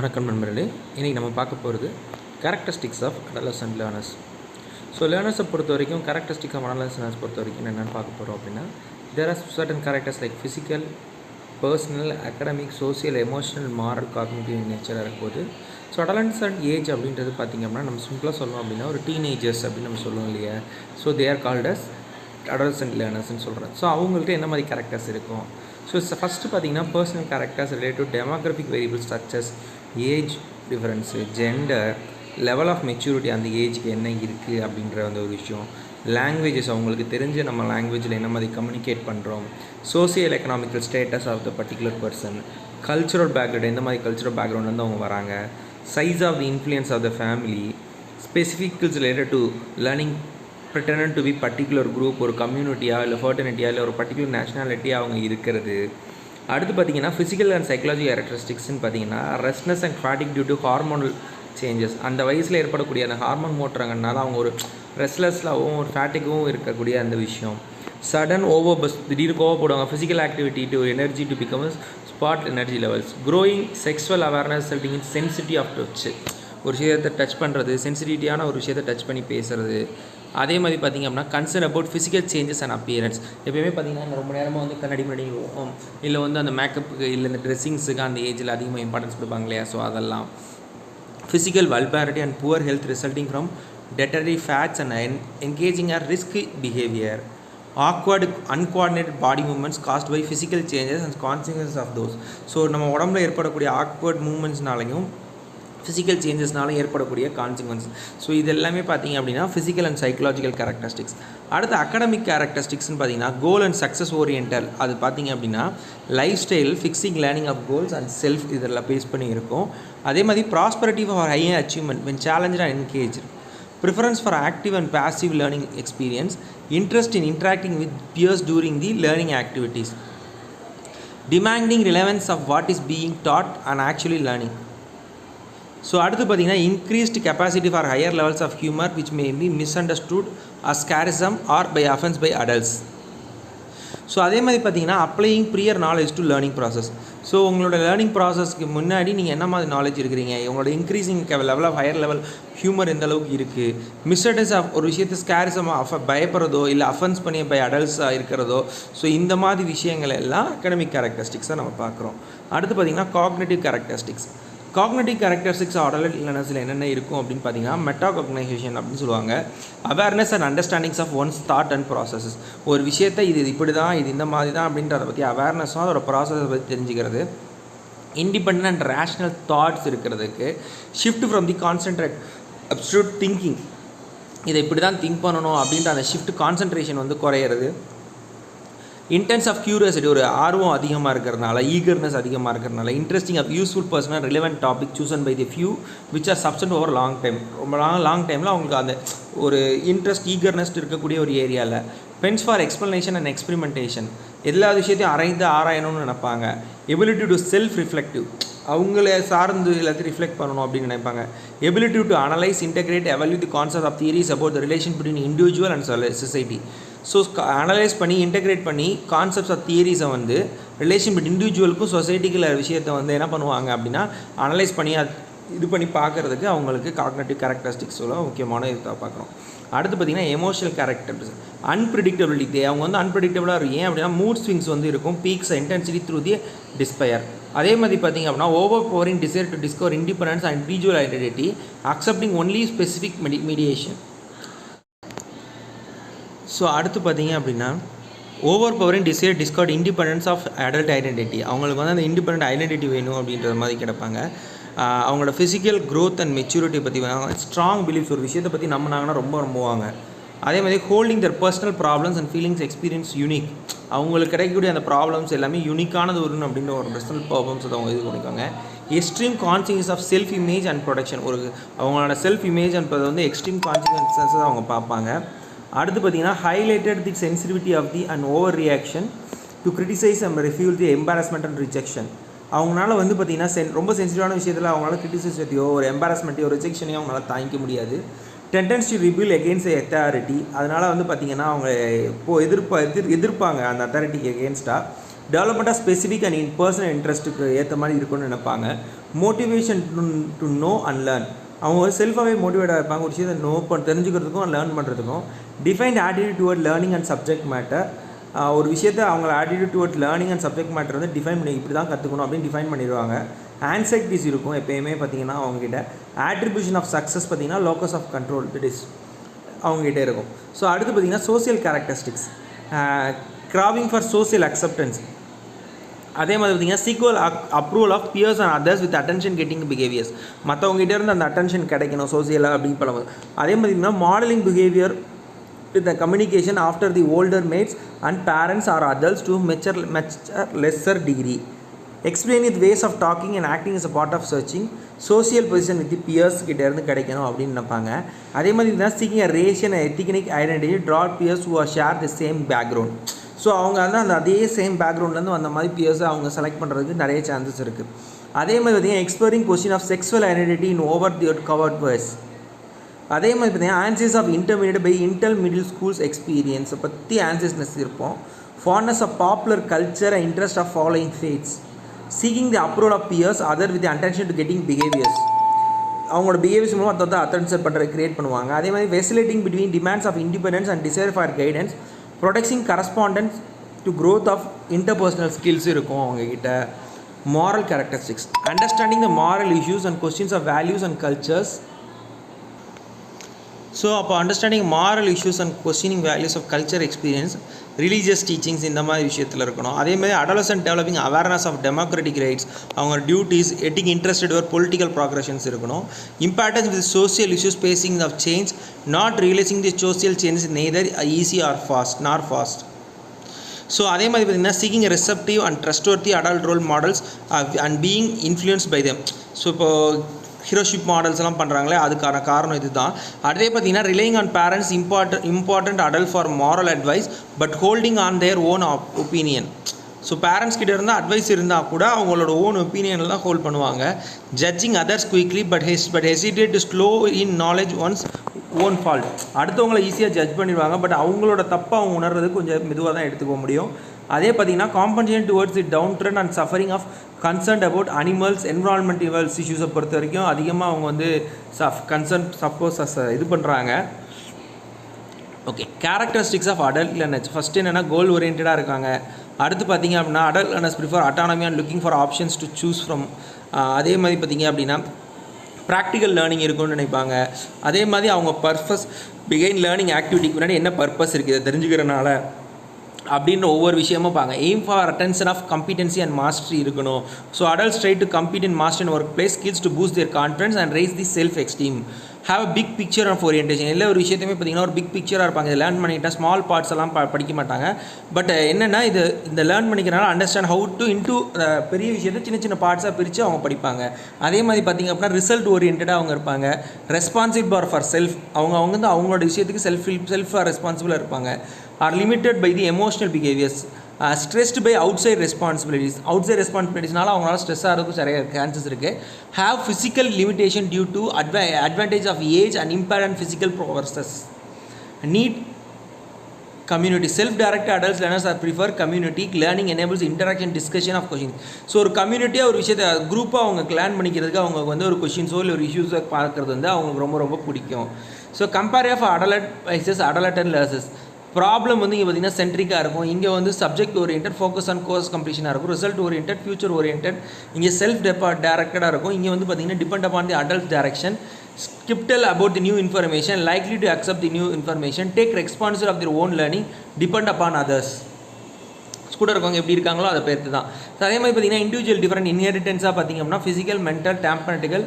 வணக்கம் நண்பர்களே. இன்றைக்கி நம்ம பார்க்க போகிறது characteristics of adolescent learners. So லேர்னர்ஸை பொறுத்த வரைக்கும் கேரக்டரிஸ்டிக்ஸ் ஆஃப் அடலசன்ட் லேர்னர்ஸ் பொறுத்த வரைக்கும் என்னென்னு பார்க்க போகிறோம் அப்படின்னா, there are certain characters like physical, personal, academic, social, emotional, moral, cognitive நேச்சராக இருக்கும்போது ஸோ அடலசன்ட் ஏஜ் அப்படின்றது பார்த்திங்க அப்படின்னா நம்ம சிம்பிளாக சொல்லணும் அப்படின்னா ஒரு டீனேஜர்ஸ் அப்படின்னு நம்ம சொல்லுவோம் இல்லையா. So they are called as adolescent லேர்னர்ஸ்னு சொல்கிறேன். ஸோ அவங்கள்ட்ட என்ன மாதிரி கேரக்டர்ஸ் இருக்கும்? ஸோ ஃபஸ்ட்டு பார்த்திங்கன்னா personal characters related to demographic variables structures, age difference, gender, level of maturity, அந்த ஏஜ்க்கு என்ன இருக்குது அப்படின்ற அந்த ஒரு விஷயம், லாங்குவேஜஸ் அவங்களுக்கு தெரிஞ்ச நம்ம லாங்குவேஜில் என்ன மாதிரி கம்யூனிகேட் பண்ணுறோம், social economical status of the particular person, cultural background, எந்த மாதிரி கல்ச்சுரல் பேக்ரவுண்ட்லேருந்து அவங்க வராங்க, size of the influence of the family, specific skills related to learning pretended to be particular group, ஒரு கம்யூனிட்டியாக இல்லை ஃபர்டர்னிட்டியாக இல்லை ஒரு பர்டிகுலர் நேஷ்னாலிட்டியாக அவங்க இருக்கிறது. அடுத்து பார்த்திங்கன்னா ஃபிசிக்கல் அண்ட் சைக்காலஜி கேரக்டரிஸ்டிக்ஸ்னு பார்த்திங்கன்னா restlessness and fatigue due to hormonal changes. அந்த வயசில் ஏற்படக்கூடிய அந்த ஹார்மோன் மாற்றங்கள்னால அவங்க ஒரு ரெஸ்ட்லெஸ்ஸாகவும் ஒரு ஃபேட்டிக்காகவும் இருக்கக்கூடிய அந்த விஷயம். சடன் ஓவர் பஸ், திடீர்னு கோவப்படுவாங்க. Physical activity to energy to become spot energy levels. Growing sexual awareness resulting in sensitive of touch, ஒரு விஷயத்தை டச் பண்ணுறது, சென்சிட்டிவிட்டியான ஒரு விஷயத்தை டச் பண்ணி பேசுகிறது. அதே மாதிரி பார்த்திங்க அப்படின்னா concern about physical changes and appearance. எப்போயுமே பார்த்திங்கன்னா ரொம்ப நேரமாக வந்து கண்ணாடி முன்னாடி இல்லை வந்து அந்த மேக்கப்புக்கு இல்லை இந்த ட்ரெஸ்ஸிங்ஸுக்கு அந்த ஏஜில் அதிகமாக இம்பார்ட்டன்ஸ் கொடுப்பாங்க இல்லையா. ஸோ அதெல்லாம் physical vulnerability and poor health resulting from dietary fads and engaging or risk behaviour. Awkward uncoordinated body movements caused by physical changes and consequences of those. So நம்ம உடம்புல ஏற்படக்கூடிய ஆக்வர்ட் மூவ்மெண்ட்ஸ்னாலையும் ஃபிசிக்கல் சேஞ்சஸ்னால ஏற்படக்கூடிய consequence. So இது எல்லாமே பார்த்திங்க அப்படின்னா physical and psychological characteristics. அடுத்து academic கேரக்டரிஸ்டிக்ஸ்னு பார்த்திங்கன்னா கோல் அண்ட் சக்ஸஸ் ஓரியன்டல். அது பார்த்திங்க அப்படின்னா lifestyle, fixing learning of goals and self இதெல்லாம் பேஸ் பண்ணி இருக்கும். அதே மாதிரி prosperity for high achievement when challenge and engage. Preference for active and passive learning experience. Interest in interacting with peers during the learning activities. Demanding relevance of what is being taught and actually learning. So அடுத்து பார்த்திங்கன்னா increased capacity for higher levels of humour which may be misunderstood as sarcasm or by offence by adults. So அதே மாதிரி பார்த்திங்கன்னா applying prior knowledge to learning process. So உங்களோட learning ப்ராசஸ்க்கு முன்னாடி நீங்கள் என்ன மாதிரி நாலேஜ் இருக்கிறீங்க, உங்களோட increasing level of higher level humour எந்த அளவுக்கு இருக்குது, மிஸ்அண்டர்ஸ் ஆஃப் ஒரு விஷயத்தை ஸ்கேரிசம் பயப்படுறதோ இல்லை அஃபென்ஸ் பண்ணி பை அடல்ட்ஸாக இருக்கிறதோ. ஸோ இந்த மாதிரி விஷயங்கள் எல்லாம் அகடமிக் கேரக்டரிஸ்டிக்ஸாக நம்ம பார்க்குறோம். அடுத்து பார்த்திங்கன்னா cognitive characteristics. Cognitive characteristics adult லேர்னர்ஸில் என்னென்ன இருக்கும் அப்படின்னு பார்த்தீங்கன்னா மெட்டாகாக்னைசேஷன் அப்படின்னு சொல்லுவாங்க. Awareness and understandings of one's thought and processes. ஒரு விஷயத்தை இது இப்படி தான், இது இந்த மாதிரி தான் அப்படின்றத பற்றி அவேர்னஸும் அதோட ப்ராசஸை பற்றி தெரிஞ்சுக்கிறது. இண்டிபெண்டன்ட் அண்ட் ரேஷ்னல் தாட்ஸ் இருக்கிறதுக்கு. Shift from the concentrate absolute thinking, இதை இப்படி தான் திங்க் பண்ணணும் அப்படின்ற அந்த ஷிஃப்ட் கான்சன்ட்ரேஷன் வந்து குறையிறது. இன்டென்ஸ் ஆஃப் கியூரியாசிட்டி, ஒரு ஆர்வம் அதிகமாக இருக்கிறதுனால, ஈகர்னஸ் அதிகமாக இருக்கிறதுனால. Interesting of useful personal relevant topic chosen by the few which are sustained over long time. ரொம்ப லாங் டைமில் அவங்களுக்கு அந்த ஒரு இன்ட்ரெஸ்ட், ஈகர்னஸ் இருக்கக்கூடிய ஒரு ஏரியாவில். Bent for explanation and experimentation, எல்லா விஷயத்தையும் ஆராயணும்னு நினைப்பாங்க. எபிலிட்டி டு செல்ஃப் ரிஃப்ளெக்டிவ், அவங்கள சார்ந்து எல்லாத்தையும் ரிஃப்ளெக்ட் பண்ணணும் அப்படின்னு நினைப்பாங்க. Ability to analyse, integrate, evaluate the concept of theories about the relation between individual and society. So analyse பண்ணி இன்டெகிரேட் பண்ணி கான்செப்ட்ஸ் ஆஃப் தியரிஸை வந்து ரிலேஷன் பிட் இண்டிவிஜுவலுக்கும் சொசைட்டிக்குள்ள விஷயத்தை வந்து என்ன பண்ணுவாங்க அப்படின்னா அனலைஸ் பண்ணி இது பண்ணி பார்க்குறதுக்கு அவங்களுக்கு காக்னிட்டிவ் கேரக்டரிஸ்டிக்ஸோட முக்கியமான இதை பார்க்குறோம். அடுத்து பார்த்திங்கன்னா எமோஷனல் கேரக்டர்ஸ். அன்பிரிடிக்டபிலிட்டி, அவங்க வந்து அன்பிரிடிக்டபிளாக இருக்கும். ஏன் அப்படின்னா மூட் ஸ்விங்ஸ் வந்து இருக்கும். Peaks intensity through the despair. அதே மாதிரி பார்த்திங்க அப்படின்னா overpowering desire to discover independence and individual identity, accepting only specific mediation. So அடுத்து பார்த்திங்க அப்படின்னா overpowering desire discover independence of adult identity. அவங்களுக்கு வந்து அந்த இண்டிபெண்டன்ட் ஐடென்டிட்டி வேணும் அப்படின்ற மாதிரி கிடப்பாங்க. அவங்களோட ஃபிசிக்கல் க்ரோத் அண்ட் மெச்சூரிட்டி பற்றி ஸ்ட்ராங் பிலீஃப்ஸ், ஒரு விஷயத்தை பற்றி நம்பினாங்கன்னா ரொம்ப நம்புவாங்க. அதே மாதிரி holding their personal problems and feelings experience unique. அவங்களுக்கு கிடைக்கக்கூடிய அந்த ப்ராப்ளம்ஸ் எல்லாமே யூனிக்கானது வரும்னு அப்படின்ற ஒரு பர்சனல் ப்ராப்ளம்ஸ் அவங்க இது பண்ணிக்கோங்க. Extreme conscious of self image and production, ஒரு அவங்களோட செல்ஃப் இமேஜ் அண்ட் வந்து எக்ஸ்ட்ரீம் கான்சிக்வன்சஸ் அவங்க பார்ப்பாங்க. அடுத்து பார்த்திங்கன்னா highlighted the sensitivity of the and over reaction to criticise and refuel the embarrassment and rejection. அவங்களால வந்து பார்த்திங்கன்னா ரொம்ப சென்சிட்டிவான விஷயத்தில் அவங்களால கிரிட்டிசைஸையோ ஒரு எம்பாரஸ்மெண்ட்டையோ ரிஜெக்ஷனையோ அவங்களால தாங்கிக்க முடியாது. Tendency to rebel against authority, அதனால் வந்து பார்த்திங்கன்னா அவங்க எதிர்ப்பாங்க அந்த அத்தாரிட்டிக்கு எகெயின்ஸ்டாக. Development of specific and in personal இன்ட்ரெஸ்ட்டுக்கு ஏற்ற மாதிரி இருக்கும்னு நினைப்பாங்க. Motivation to know and learn, அவங்க செல்ஃபாகவே மோட்டிவேட்டாக இருப்பாங்க ஒரு விஷயத்தை தெரிஞ்சுக்கிறதுக்கும் லேர்ன் பண்ணுறதுக்கும். Defined attitude toward learning and subject matter, ஒரு விஷயத்தை அவங்க attitude toward learning and subject matter வந்து டிஃபைன் பண்ணி இப்படி தான் கற்றுக்கணும் அப்படின்னு டிஃபைன் பண்ணிடுவாங்க. ஆன்சைட்டிஸ் இருக்கும் எப்போயுமே பார்த்தீங்கன்னா அவங்ககிட்ட. ஆட்ரிபியூஷன் ஆஃப் சக்ஸஸ் பார்த்தீங்கன்னா locus of control it is அவங்ககிட்ட இருக்கும். ஸோ அடுத்து பார்த்தீங்கன்னா social characteristics, craving for social acceptance. அதே மாதிரி பார்த்தீங்கன்னா sequel approval of peers and others with attention getting behaviours, மற்றவங்ககிட்ட இருந்து அந்த அட்டென்ஷன் கிடைக்கணும் சோசியலாக அப்படின்னு பண்ணும்போது. அதே மாதிரி பார்த்தீங்கன்னா modelling behaviour with the communication after the older mates and parents or others to mature lesser degree. Explain with ways of talking and acting is a part of searching. Social position with peers கிட்டேருந்து கிடைக்கணும் அப்படின்னு நினைப்பாங்க. அதே மாதிரி தான் seeking a racial ethnic identity toward peers who are share the same background. So அவங்க வந்து அந்த அதே சேம் பேக்ரவுண்ட்லேருந்து அந்த மாதிரி பியர்ஸை அவங்க செலக்ட் பண்ணுறதுக்கு நிறைய சான்சஸ் இருக்குது. அதே மாதிரி பார்த்திங்கன்னா exploring question of sexual identity in over the covert ways. அதே மாதிரி பார்த்திங்கன்னா answers of intermediate by inter middle schools எக்ஸ்பீரியன்ஸை பற்றி ஆன்சர்ஸ்னஸ் இருப்போம். Fondness of popular culture and interest of following fads. Seeking the approval of peers other with attention to getting behaviours, அவங்களோட behaviours மூலம் அதை அட்டென்ஷன் பண்ணுறது கிரியேட் பண்ணுவாங்க. அதே மாதிரி vacillating between demands of independence and desire for guidance. Protecting correspondence to growth of interpersonal skills இருக்கும் அவங்கக்கிட்ட. Moral characteristics, understanding the moral issues and questions of values and cultures. So அப்போ understanding moral issues and questioning values of culture experience, religious teachings இந்த மாதிரி விஷயத்தில் இருக்கணும். அதேமாதிரி adolescent developing awareness of democratic rights, அவங்க duties, getting interested ஒரு political progressions இருக்கணும். Importance with social issues facing of change, not realising the social change neither easy or fast. So அதே மாதிரி பார்த்திங்கன்னா seeking receptive and trustworthy adult role models and being influenced by them. So இப்போது heroship models எல்லாம் பண்ணுறாங்களே அதுக்கான காரணம் இது தான். அதே பார்த்திங்கன்னா relying on parents important adult for moral advice but holding on their own opinion. So parents கிட்ட இருந்தால் அட்வைஸ் இருந்தால் கூட அவங்களோட ஓன் ஒப்பீனியனில் தான் ஹோல்ட் பண்ணுவாங்க. Judging others quickly but hesitate to slow in knowledge once own fault. அடுத்தவங்களை ஈஸியாக judge பண்ணிடுவாங்க, பட் அவங்களோட தப்பை அவங்க உணர்றது கொஞ்சம் மெதுவாக தான் எடுத்துக்க முடியும். அதே பார்த்திங்கன்னா compensation towards the down trend and suffering of concern about animals environmental இஷ்யூஸை பொறுத்த வரைக்கும் அதிகமாக அவங்க வந்து இது பண்ணுறாங்க. Okay, characteristics of adult learners. First என்னென்னா கோல் ஓரியன்டாக இருக்காங்க. அடுத்து பார்த்திங்க அப்படின்னா adult learners prefer autonomy and looking for options to choose from. அதே மாதிரி பார்த்திங்க அப்படின்னா ப்ராக்டிக்கல் லேர்னிங் இருக்குன்னு நினைப்பாங்க. அதே மாதிரி அவங்க பர்பஸ் பிகைன் லேர்னிங் ஆக்டிவிட்டிக்கு முன்னாடி என்ன பர்பஸ் இருக்குது இதை தெரிஞ்சுக்கிறனால அப்படின்னு ஒவ்வொரு விஷயமும் பாங்க. Aim for attention of competency and mastery இருக்கணும். So adults try to compete in master in workplace skills to boost their confidence and raise the self esteem. Have a big picture of orientation. எல்லா ஒரு விஷயத்தையுமே பார்த்திங்கன்னா ஒரு big பிக்சராக இருப்பாங்க. இதை learn பண்ணிக்கிட்டால் small parts எல்லாம் படிக்க மாட்டாங்க. பட் என்னென்னா இந்த லேர்ன் பண்ணிக்கிறனால அண்டர்ஸ்டாண்ட் ஹவு டு இன்டூ பெரிய விஷயத்தை சின்ன சின்ன பார்ட்ஸாக பிரித்து அவங்க படிப்பாங்க. அதே மாதிரி பார்த்திங்க அப்படின்னா ரிசல்ட் ஓரியன்டாக அவங்க இருப்பாங்க. ரெஸ்பான்சிபிள் ஃபார் செல்ஃப், அவங்க வந்து அவங்களோட விஷயத்துக்கு செல்ஃபாக ரெஸ்பான்சிபிளாக இருப்பாங்க. Are limited by the emotional behaviours. Stressed by outside ரெஸ்பான்சிபிலிட்டிஸ்னால அவங்களால ஸ்ட்ரெஸ் ஆகிறதுக்கும் நிறைய சான்சஸ் இருக்குது. Have physical limitation due to advantage of age and impaired physical prowess. Need community. Self directed adults learners are prefer community. Learning enables interaction discussion of question. So ஒரு கம்யூனிட்டியாக ஒரு விஷயத்தை குரூப்பாக அவங்க லேர்ன் பண்ணிக்கிறதுக்கு அவங்க வந்து ஒரு கொஷின்ஸோ இல்லை ஒரு இஷ்யூஸோ பார்க்குறது வந்து அவங்களுக்கு ரொம்ப ரொம்ப பிடிக்கும். So compare of adult versus adult learners. Problem வந்து இங்கே பார்த்திங்கன்னா சென்ட்ரிக்காக இருக்கும். இங்கே வந்து subject orient, focus on course கம்ப்ளீஷனாக இருக்கும். Result orient, future orient. இங்கே செல்ஃப் டைரக்டடாக இருக்கும். இங்கே வந்து பார்த்திங்கன்னா depend upon the adult direction. skeptical about the new information, likely to accept the new information, take responsibility of their own learning, depend upon others. கூட இருக்கவங்க எப்படி இருக்காங்களோ அதை பேர்த்து தான். ஸோ அதே மாதிரி பார்த்திங்கன்னா இண்டிவிஜுவல் டிஃப்ரெண்ட் இன்ஹெரிட்டன்ஸாக பார்த்திங்க அப்படின்னா ஃபிசிக்கல், மென்டல், டெம்பரட்டிக்கல்,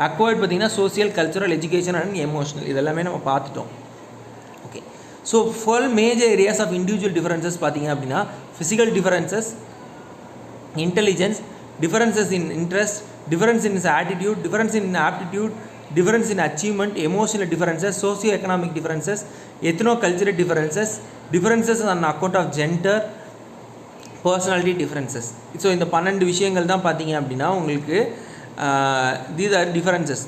அக்வயர்ட் பார்த்திங்கன்னா social, cultural, education and emotional. இதெல்லாமே நம்ம பார்த்துட்டோம். Okay, so full major areas of individual differences பார்த்திங்க அப்படின்னா physical differences, intelligence, differences in interest, difference in attitude, difference in aptitude, difference in achievement, emotional differences, socio-economic differences, ethno-cultural differences, differences on account of gender, personality differences. So இந்த 12 விஷயங்கள் தான் பார்த்தீங்க அப்படின்னா உங்களுக்கு these are differences.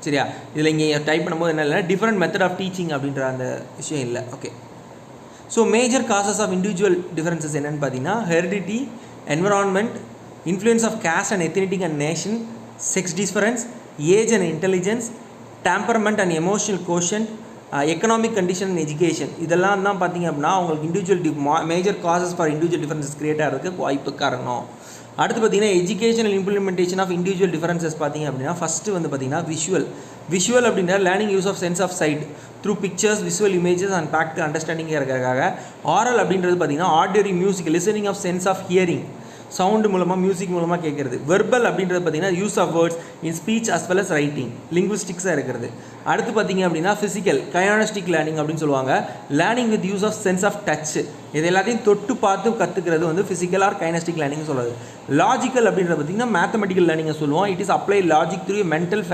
சரியா, இதில் இங்கே type பண்ணும்போது என்ன இல்லை, டிஃப்ரெண்ட் மெத்தட் ஆஃப் டீச்சிங் அப்படின்ற அந்த விஷயம் இல்லை. Okay, so major causes of individual differences என்னென்னு பார்த்தீங்கன்னா heredity, environment, influence of caste and ethnicity and nation, sex difference, age and intelligence, temperament and emotional quotient, economic condition and education. இதெல்லாம் தான் பார்த்தீங்க அப்படின்னா உங்களுக்கு individual major causes for individual differences create ஆகிறதுக்கு வாய்ப்பு காரணம். அடுத்து பார்த்தீங்கன்னா educational implementation of individual differences பார்த்தீங்க அப்படின்னா ஃபஸ்ட்டு வந்து பார்த்தீங்கன்னா விஷுவல் அப்படின்ற learning use of sense of sight through pictures, visual images and fact understanding இருக்கிறதுக்காக. ஆரல் அப்படின்றது பார்த்தீங்கன்னா auditory music, listening of sense of hearing, sound மூலமாக மியூசிக் மூலமாக கேட்குறது. வெர்பல் அப்படின்றது பார்த்தீங்கன்னா use of words in speech as well as writing, லிங்குவிஸ்டிக்ஸாக இருக்கிறது. அடுத்து பார்த்தீங்க அப்படின்னா ஃபிசிக்கல் கைனஸ்டிக் லேர்னிங் அப்படின்னு சொல்லுவாங்க. Learning with use of sense of touch, இது எல்லாத்தையும் தொட்டு பார்த்து கற்றுக்கிறது வந்து ஃபிசிக்கல் ஆர் கைனஸ்டிக் லேர்னிங் சொல்லுது. லாஜிக்கல் அப்படின்றது பார்த்தீங்கன்னா மேத்தமெட்டிக்கல் லேர்னிங்கை சொல்லுவோம். It is apply logic through mental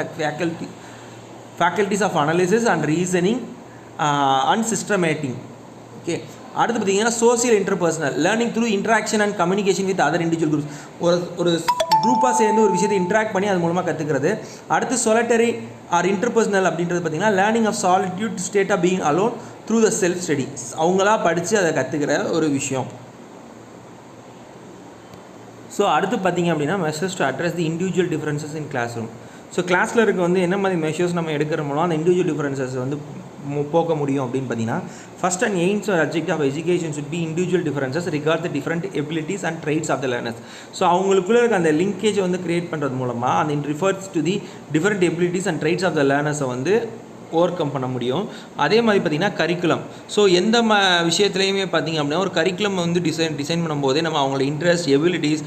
faculties of analysis and reasoning and systematic. Okay. அடுத்து பார்த்தீங்கன்னா social interpersonal learning through interaction and communication with other individual groups, ஒரு குரூப்பாக சேர்ந்து ஒரு விஷயத்தை இன்ட்ராக்ட் பண்ணி அது மூலமாக கற்றுக்கிறது. அடுத்து சொலிட்டரி ஆர் இன்டர்பர்சனல் அப்படின்றது பார்த்தீங்கன்னா learning of solitude state of being alone through the self study, அவங்களா படித்து அதை கற்றுக்கிற ஒரு விஷயம். ஸோ அடுத்து பார்த்தீங்க அப்படின்னா measures to address the individual differences in classroom. So கிளாஸில் இருக்க வந்து என்ன மாதிரி மெஷர்ஸ் நம்ம எடுக்கிற மூலம் அந்த இண்டிவிஜுவல் டிஃபரன்சஸ் வந்து போக்க முடியும் அப்படின்னு பார்த்தீங்கன்னா first and aims are object of education should be individual differences regard the different abilities and traits of the learners. So அவங்களுக்குள்ளே இருக்க அந்த லிங்கேஜை வந்து கிரியேட் பண்ணுறது மூலமாக அந்த in refers to the different abilities and traits of the லேர்னர்ஸை வந்து ஓவர் கம் பண்ண முடியும். அதே மாதிரி பார்த்திங்கன்னா கரிக்குலம். ஸோ எந்த விஷயத்துலையுமே பார்த்திங்க அப்படின்னா ஒரு கரிக்குலம் வந்து டிசைன் பண்ணும்போதே நம்ம அவங்களோட interest, abilities,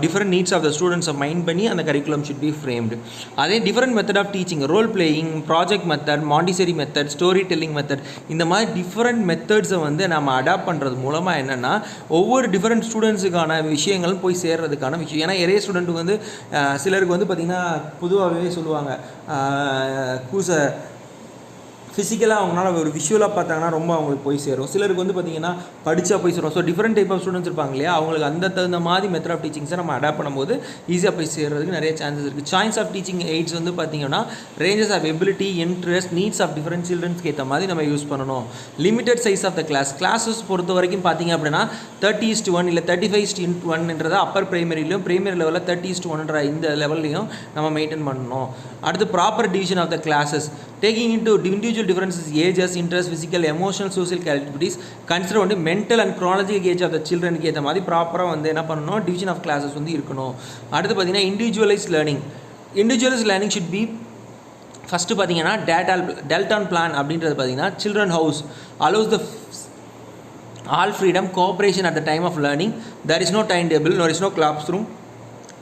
different needs of the ஸ்டூடெண்ட்ஸை மைண்ட் பண்ணி அந்த கரிக்குலம் ஷுட் பி ஃப்ரேம்டு. அதே different method of teaching, role playing, project method, Montessori method, storytelling method, இந்த மாதிரி டிஃப்ரெண்ட் மெத்தட்ஸை வந்து நம்ம அடாப்ட் பண்ணுறது மூலமாக என்னென்னா ஒவ்வொரு டிஃப்ரெண்ட் ஸ்டூடெண்ட்ஸுக்கான விஷயங்களும் போய் சேர்றதுக்கான விஷயம். ஏன்னா நிறைய ஸ்டூடெண்ட்டுக்கு வந்து சிலருக்கு வந்து பார்த்திங்கன்னா பொதுவாகவே சொல்லுவாங்க ஃபிசிக்கலாக அவங்களால ஒரு விஷுவலாக பார்த்தாங்கன்னா ரொம்ப அவங்களுக்கு போய் சேரும். சிலருக்கு வந்து பார்த்திங்கன்னா படித்தா போய் சேரும். So different type of students இருப்பாங்க இல்லையா, அவங்களுக்கு அந்த தகுந்த மாதிரி மெத்தட் ஆஃப் டீச்சிங்ஸை நம்ம அடாப்ட் பண்ணும்போது ஈஸியாக போய் சேர்றதுக்கு நிறைய சான்சஸ் இருக்குது. சாய்ஸ் ஆஃப் டீச்சிங் எய்ட்ஸ் வந்து பார்த்திங்கன்னா ranges of ability, interest, needs of different சில்ட்ரன்ஸ்க்கு ஏற்ற மாதிரி நம்ம யூஸ் பண்ணணும். Limited size of the classes பொறுத்த வரைக்கும் பார்த்திங்க அப்படின்னா 30:1 இல்லை 35:1 அப்பர் பிரைமரிலையும், பிரைமரி லெவலில் 30:1 இந்த லெவல்லையும் நம்ம மெயின்டைன் பண்ணணும். அடுத்து proper division of the classes taking into individual differences, ages, interests, physical, emotional, social characteristics, consider வந்து mental and chronological age of the children க்கு ஏற்ற மாதிரி ப்ராப்பராக வந்து என்ன பண்ணணும், டிவிஷன் ஆஃப் கிளாஸஸ் வந்து இருக்கணும். அடுத்து பார்த்தீங்கன்னா individualised learning should be first பார்த்தீங்கன்னா டெல்டான் பிளான் அப்படின்றது பார்த்தீங்கன்னா children house allows the all freedom cooperation at the time of learning, there is no time table, there is no classroom,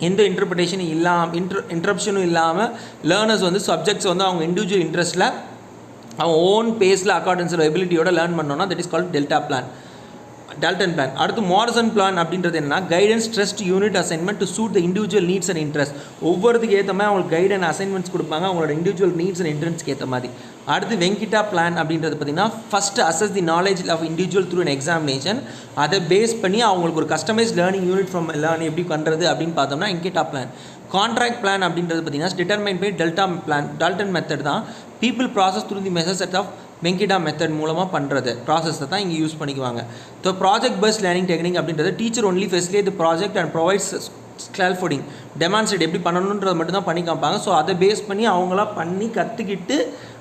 எந்த இன்டர்பிரிட்டேஷனும் இன்டரப்ஷனும் இல்லாமல் learners வந்து சப்ஜெக்ட்ஸ் வந்து அவங்க இண்டிவிஜுவல் இன்ட்ரெஸ்ட்டில் அவங்க own பேஸில் அக்கார்டன்ஸில் எபிலிட்டியோட லேர்ன் பண்ணோன்னா that is called Dalton plan. அடுத்து மார்சன் பிளான் அப்படின்றது என்னன்னா guidance, trust, unit assignment to suit the individual needs and interest. ஒவ்வொருத்துக்கு ஏற்ற மாதிரி அவங்களுக்கு கைட் அண்ட் அசைன்மெண்ட்ஸ் கொடுப்பாங்க அவங்களோட இண்டிவிஜுவல் நீட்ஸ் அண்ட் இன்ட்ரெஸ்ட்க்கு ஏற்ற மாதிரி. அடுத்து வெங்கிட்டா பிளான் அப்படின்றது பார்த்திங்கன்னா first assess the knowledge of individual through an examination, அதை பேஸ் பண்ணி அவங்களுக்கு ஒரு customise learning unit from learning எப்படி பண்ணுறது அப்படின்னு பார்த்தோம்னா வெங்கிட்டா பிளான். கான்ட்ராக்ட் பிளான் அப்படின்றது பார்த்திங்கன்னா டிட்டர்மைன் பை டால்டன் மெத்தட் தான். People process through the method of வெங்கிட்டா மெத்தட் மூலமாக பண்ணுறது ப்ராசஸை தான் இங்கே யூஸ் பண்ணிக்குவாங்க. So project based learning technique அப்படின்றது teacher only facilitate the project and provides scaffolding, demonstrate எப்படி பண்ணணுன்றதை மட்டும் தான் பண்ணி காமிப்பாங்க. ஸோ அதை பேஸ் பண்ணி அவங்களா பண்ணி கற்றுக்கிட்டு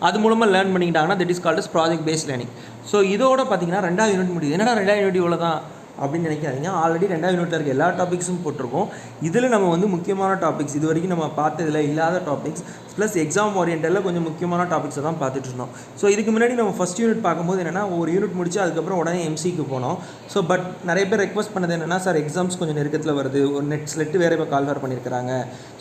அது மூலமாக லேர்ன் பண்ணிக்கிட்டாங்கன்னா that is called as project based learning. So இதோட பார்த்தீங்கன்னா 2வது யூனிட் முடியுது. என்னடா 2வது யூனிட் இவ்வளோ தான் அப்படின்னு நினைக்காதீங்க. ஆல்ரெடி 2வது யூனிட்டில் இருக்க எல்லா டாபிக்ஸும் போட்டிருக்கோம். இதில் நம்ம வந்து முக்கியமான டாபிக்ஸ் இது வரைக்கும் நம்ம பார்த்ததில் இல்லாத டாபிக்ஸ் ப்ளஸ் எக்ஸாம் ஓரியன்டலில் கொஞ்சம் முக்கியமான டாபிக்ஸை தான் பார்த்துட்டு இருந்தோம். ஸோ இதுக்கு முன்னாடி நம்ம ஃபஸ்ட் யூனிட் பார்க்கும்போது என்னென்னா ஒரு யூனிட் முடிச்சு அதுக்கப்புறம் உடனே எம்சிக்கு போனோம். ஸோ பட் நிறைய பேர் ரெக்வஸ்ட் பண்ணது என்னென்னா சார் எக்ஸாம்ஸ் கொஞ்சம் நெருக்கத்தில் வருது, ஒரு ஸ்லெட்டு வேறு இப்போ கால்ஃபர் பண்ணியிருக்கிறாங்க,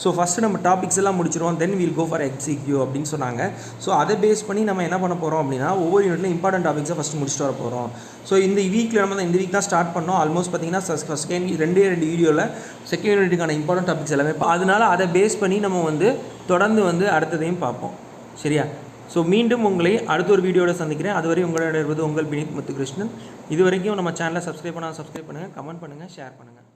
ஸோ ஃபஸ்ட்டு நம்ம டாபிக்ஸ் எல்லாம் முடிச்சிருவோம் then will go for MCQ அப்படின்னு சொன்னாங்க. ஸோ அதை பேஸ் பண்ணி நம்ம என்ன பண்ண போகிறோம் அப்படின்னா ஒவ்வொரு யூனிட்லையும் இம்பார்ட்டன்ட் டாபிக்ஸை ஃபஸ்ட்டு முடிச்சுட்டு வர போகிறோம். ஸோ இந்த வீக்கில் நம்ம இந்த வீக் தான் ஸ்டார்ட் பண்ணோம். ஆல்மோஸ்ட் பார்த்தீங்கன்னா செகண்ட் 2 வீடியோவில் செகண்ட் யூனிட்டுக்கான இம்பார்ட்டன்ட் டாபிக்ஸ் எல்லாமே அதனால் அதை பேஸ் பண்ணி நம்ம வந்து தொடர்ந்து வந்து அடுத்ததையும் பார்ப்போம். சரியா? ஸோ மீண்டும் உங்களை அடுத்த ஒரு வீடியோவில் சந்திக்கிறேன். அதுவரை உங்களோட இருப்பது உங்கள் வினித் முத்துகிருஷ்ணன். இது வரைக்கும் நம்ம சேனலை சப்ஸ்கிரைப் பண்ணுங்கள், கமெண்ட் பண்ணுங்கள், ஷேர் பண்ணுங்கள்.